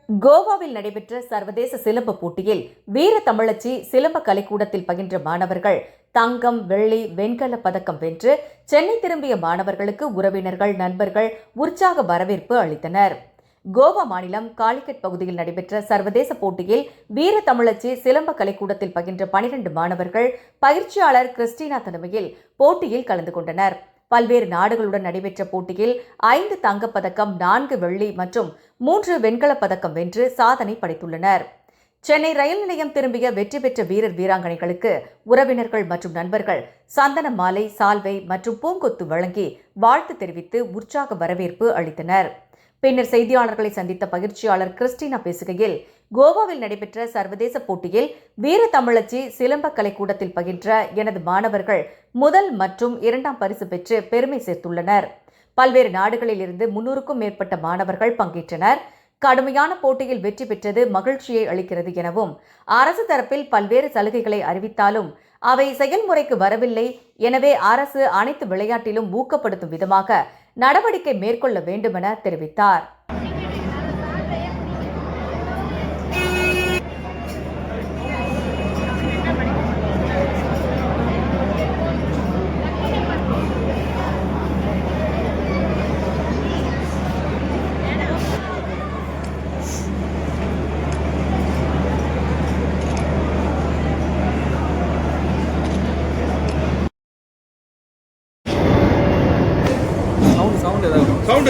கோவாவில் நடைபெற்ற சர்வதேச சிலம்ப போட்டியில் வீர தமிழச்சி சிலம்ப கலைக்கூடத்தில் பயின்ற மாணவர்கள் தங்கம், வெள்ளி, வெண்கல பதக்கம் வென்று சென்னை திரும்பிய மாணவர்களுக்கு உறவினர்கள், நண்பர்கள் உற்சாக வரவேற்பு அளித்தனர். கோவா மாநிலம் காலிக்கட் பகுதியில் நடைபெற்ற சர்வதேச போட்டியில் வீர தமிழச்சி சிலம்ப கலைக்கூடத்தில் பயின்ற 12 மாணவர்கள் பயிற்சியாளர் கிறிஸ்டினா தலைமையில் போட்டியில் கலந்து கொண்டனர். பல்வேறு நாடுகளுடன் நடைபெற்ற போட்டியில் 5 தங்கப்பதக்கம், 4 வெள்ளி மற்றும் 3 வெண்கலப் பதக்கம் வென்று சாதனை படைத்துள்ளனர். சென்னை ரயில் நிலையம் திரும்பிய வெற்றி பெற்ற வீரர், வீராங்கனைகளுக்கு உறவினர்கள் மற்றும் நண்பர்கள் சந்தன மாலை, சால்வை மற்றும் பூங்கொத்து வழங்கி வாழ்த்து தெரிவித்து உற்சாக வரவேற்பு அளித்தனர். பின்னர் செய்தியாளர்களை சந்தித்த பயிற்சியாளர் கிறிஸ்டினா பேசுகையில், கோவாவில் நடைபெற்ற சர்வதேச போட்டியில் வீர தமிழச்சி சிலம்ப கலைக்கூடத்தில் பயின்ற எனது மாணவர்கள் முதல் மற்றும் 2ஆம் பரிசு பெற்று பெருமை சேர்த்துள்ளனர். பல்வேறு நாடுகளில் இருந்து 300க்கும் மேற்பட்ட மாணவர்கள் பங்கேற்றனர். கடுமையான போட்டியில் வெற்றி பெற்றது மகிழ்ச்சியை அளிக்கிறது எனவும், அரசு தரப்பில் பல்வேறு சலுகைகளை அறிவித்தாலும் அவை செயல்முறைக்கு வரவில்லை. எனவே அரசு அனைத்து விளையாட்டிலும் ஊக்கப்படுத்தும் விதமாக நடவடிக்கை மேற்கொள்ள வேண்டுமென தெரிவித்தார்.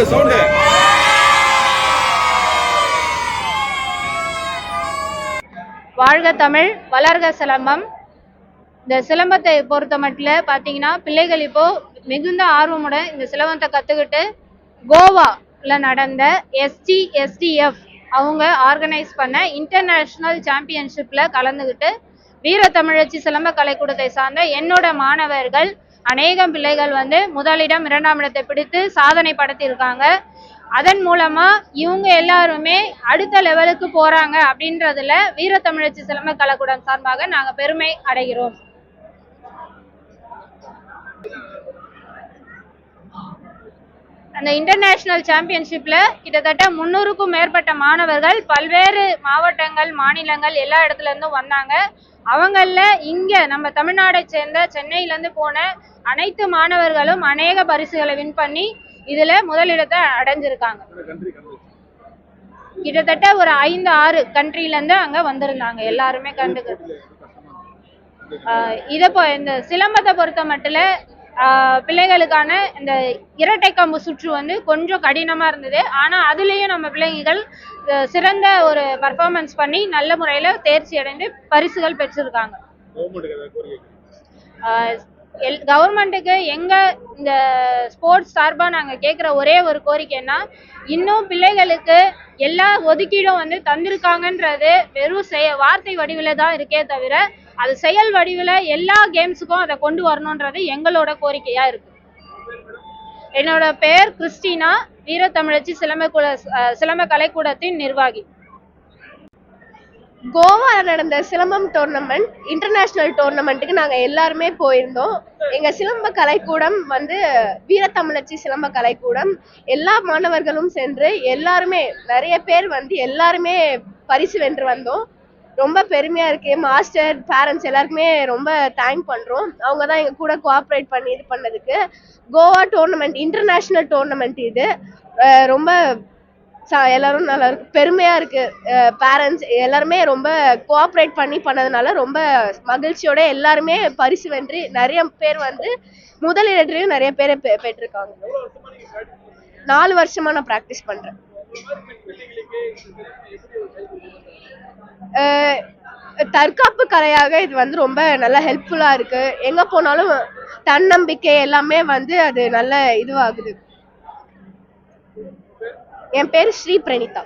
சவுண்ட் வாழ்க தமிழ், வளர்க சிலம்பம். இந்த சிலம்பத்தை பொறுத்த மட்டும் பார்த்தீங்கன்னா, பிள்ளைகள் இப்போ மிகுந்த ஆர்வமுடன் இந்த சிலம்பத்தை கற்றுக்கிட்டு கோவாவில் நடந்த STF அவங்க ஆர்கனைஸ் பண்ண இன்டர்நேஷ்னல் சாம்பியன்ஷிப்பில் கலந்துக்கிட்டு வீர தமிழச்சி சிலம்ப கலைக்கூடத்தை சார்ந்த என்னோட மாணவர்கள் அநேகம் பிள்ளைகள் முதலிடம், 2ஆம் இடத்தை பிடித்து சாதனை படைத்திருக்காங்க. அதன் மூலமா இவங்க எல்லாருமே அடுத்த லெவலுக்கு போறாங்க அப்படின்றதுல வீர தமிழச்சி சிலம்ப கலைக்கூடம் சார்பாக நாங்க பெருமை அடைகிறோம். அந்த இன்டர்நேஷனல் சாம்பியன்ஷிப்ல கிட்டத்தட்ட 300க்கும் மேற்பட்ட மாணவர்கள் பல்வேறு மாவட்டங்கள், மாநிலங்கள் எல்லா இடத்துல இருந்தும் வந்தாங்க. அவங்கள இங்க நம்ம தமிழ்நாடை சேர்ந்த சென்னையில இருந்து போன அனைத்து மாணவர்களும் அநேக பரிசுகளை வின் பண்ணி இதுல முதலிடத்தை அடைஞ்சிருக்காங்க. கிட்டத்தட்ட ஒரு 5-6 கண்ட்ரில இருந்து அங்க வந்திருந்தாங்க எல்லாருமே கண்டுக்க. இந்த சிலம்பத்தை பொறுத்த மட்டும் பிள்ளைகளுக்கான இந்த இரட்டை கம்பு சுற்று கொஞ்சம் கடினமா இருந்தது. ஆனா அதுலயும் நம்ம பிள்ளைகள் சிறந்த ஒரு பர்ஃபார்மன்ஸ் பண்ணி நல்ல முறையில தேர்ச்சி அடைந்து பரிசுகள் பெற்றிருக்காங்க. கவர்மெண்ட்டுக்கு எங்க இந்த ஸ்போர்ட்ஸ் சார்பா நாங்க கேட்குற ஒரே ஒரு கோரிக்கைன்னா, இன்னும் பிள்ளைகளுக்கு எல்லா ஒதுக்கீடும் தந்திருக்காங்கன்றது வெறும் வார்த்தை வடிவில தான் இருக்கே தவிர, அது செயல் வடிவில் எல்லா கேம்ஸுக்கும் அதை கொண்டு வரணுன்றது எங்களோட கோரிக்கையா இருக்கு. என்னோட பெயர் கிறிஸ்டினா, வீர தமிழச்சி சிலம்ப கலைக்கூடத்தின் நிர்வாகி. கோவாவில் நடந்த சிலம்பம் டோர்னமெண்ட், இன்டர்நேஷ்னல் டோர்னமெண்ட்டுக்கு நாங்கள் எல்லாருமே போயிருந்தோம். எங்கள் சிலம்ப கலைக்கூடம் வீர தமிழச்சி சிலம்ப கலைக்கூடம் எல்லா மாணவர்களும் சென்று எல்லாருமே நிறைய பேர் எல்லாருமே பரிசு வென்று வந்தோம். ரொம்ப பெருமையாக இருக்குது. மாஸ்டர், பேரண்ட்ஸ் எல்லாருக்குமே ரொம்ப தேங்க் பண்ணுறோம். அவங்க தான் எங்கள் கூட கோஆப்ரேட் பண்ணி இது பண்ணதுக்கு. கோவா டோர்னமெண்ட் இன்டர்நேஷ்னல் டோர்னமெண்ட் இது ரொம்ப எல்லாரும் நல்லா இருக்கு, பெருமையா இருக்கு. பேரண்ட்ஸ் எல்லாருமே ரொம்ப கோஆப்ரேட் பண்ணி பண்ணதுனால ரொம்ப மகிழ்ச்சியோட எல்லாருமே பரிசு வென்று நிறைய பேர் முதலிடத்திலையும் நிறைய பேரை பெற்றிருக்காங்க. 4 வருஷமா நான் ப்ராக்டிஸ் பண்றேன். தற்காப்பு கலையாக இது ரொம்ப நல்லா ஹெல்ப்ஃபுல்லா இருக்கு. எங்க போனாலும் தன்னம்பிக்கை எல்லாமே அது நல்ல இதுவாகுது. என் பேர் ஸ்ரீ பிரணிதா.